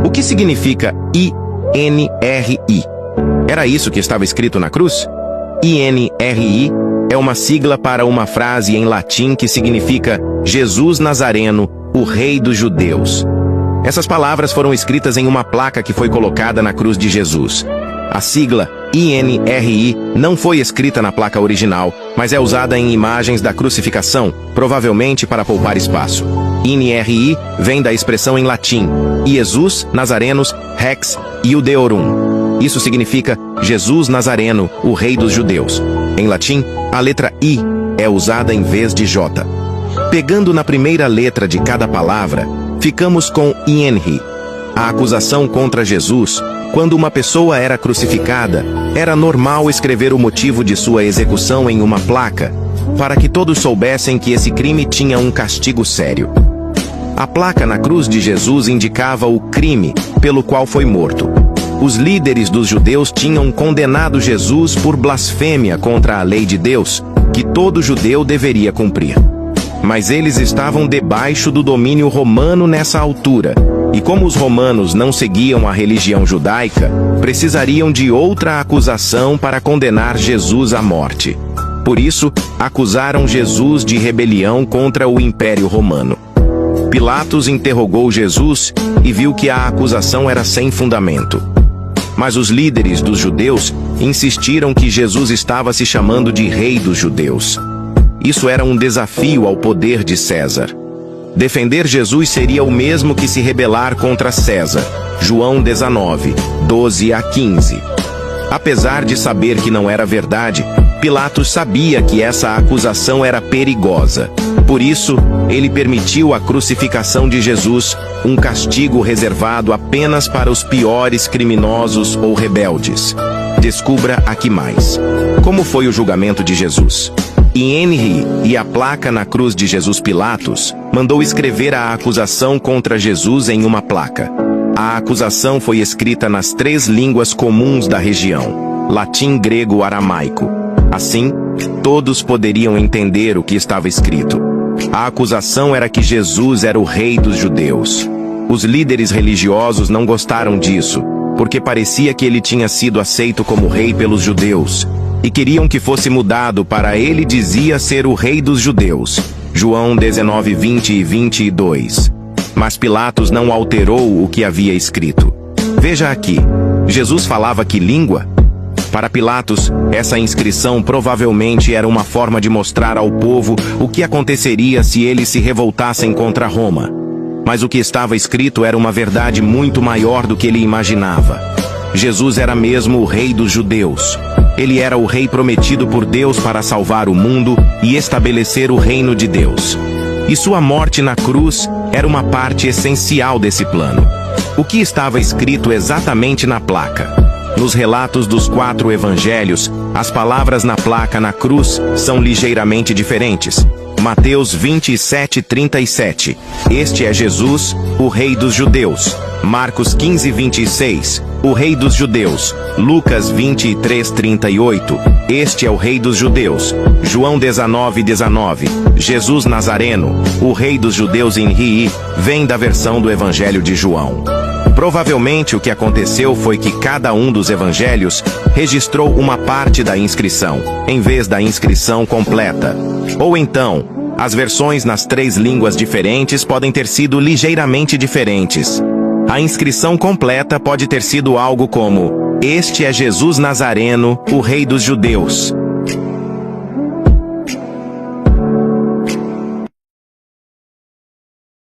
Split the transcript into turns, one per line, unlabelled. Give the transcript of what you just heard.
O que significa INRI? Era isso que estava escrito na cruz? INRI é uma sigla para uma frase em latim que significa Jesus Nazareno, o Rei dos Judeus. Essas palavras foram escritas em uma placa que foi colocada na cruz de Jesus. A sigla INRI não foi escrita na placa original, mas é usada em imagens da crucificação, provavelmente para poupar espaço. INRI vem da expressão em latim, Iesus Nazarenus Rex Iudeorum. Isso significa Jesus Nazareno, o Rei dos Judeus. Em latim, a letra I é usada em vez de J. Pegando na primeira letra de cada palavra, ficamos com INRI. A acusação contra Jesus, quando uma pessoa era crucificada, era normal escrever o motivo de sua execução em uma placa, para que todos soubessem que esse crime tinha um castigo sério. A placa na cruz de Jesus indicava o crime pelo qual foi morto. Os líderes dos judeus tinham condenado Jesus por blasfêmia contra a lei de Deus, que todo judeu deveria cumprir. Mas eles estavam debaixo do domínio romano nessa altura, e como os romanos não seguiam a religião judaica, precisariam de outra acusação para condenar Jesus à morte. Por isso, acusaram Jesus de rebelião contra o Império Romano. Pilatos interrogou Jesus e viu que a acusação era sem fundamento. Mas os líderes dos judeus insistiram que Jesus estava se chamando de Rei dos Judeus. Isso era um desafio ao poder de César. Defender Jesus seria o mesmo que se rebelar contra César. João 19, 12 a 15. Apesar de saber que não era verdade, Pilatos sabia que essa acusação era perigosa. Por isso, ele permitiu a crucificação de Jesus, um castigo reservado apenas para os piores criminosos ou rebeldes. Descubra aqui mais. Como foi o julgamento de Jesus? INRI e a placa na cruz de Jesus. Pilatos mandou escrever a acusação contra Jesus em uma placa. A acusação foi escrita nas 3 línguas comuns da região, latim, grego, aramaico. Assim, todos poderiam entender o que estava escrito. A acusação era que Jesus era o Rei dos Judeus. Os líderes religiosos não gostaram disso, porque parecia que ele tinha sido aceito como rei pelos judeus, e queriam que fosse mudado para ele dizia ser o Rei dos Judeus. João 19, 20 e 22. Mas Pilatos não alterou o que havia escrito. Veja aqui, Jesus falava que língua? Para Pilatos, essa inscrição provavelmente era uma forma de mostrar ao povo o que aconteceria se eles se revoltassem contra Roma. Mas o que estava escrito era uma verdade muito maior do que ele imaginava. Jesus era mesmo o Rei dos Judeus. Ele era o Rei prometido por Deus para salvar o mundo e estabelecer o reino de Deus. E sua morte na cruz era uma parte essencial desse plano. O que estava escrito exatamente na placa? Nos relatos dos 4 evangelhos, as palavras na placa na cruz são ligeiramente diferentes. Mateus 27:37. Este é Jesus, o Rei dos Judeus. Marcos 15:26. O Rei dos Judeus. Lucas 23:38. Este é o Rei dos Judeus. João 19:19. Jesus Nazareno, o Rei dos Judeus em Rii, vem da versão do Evangelho de João. Provavelmente o que aconteceu foi que cada um dos evangelhos registrou uma parte da inscrição, em vez da inscrição completa. Ou então, as versões nas 3 línguas diferentes podem ter sido ligeiramente diferentes. A inscrição completa pode ter sido algo como: Este é Jesus Nazareno, o Rei dos Judeus.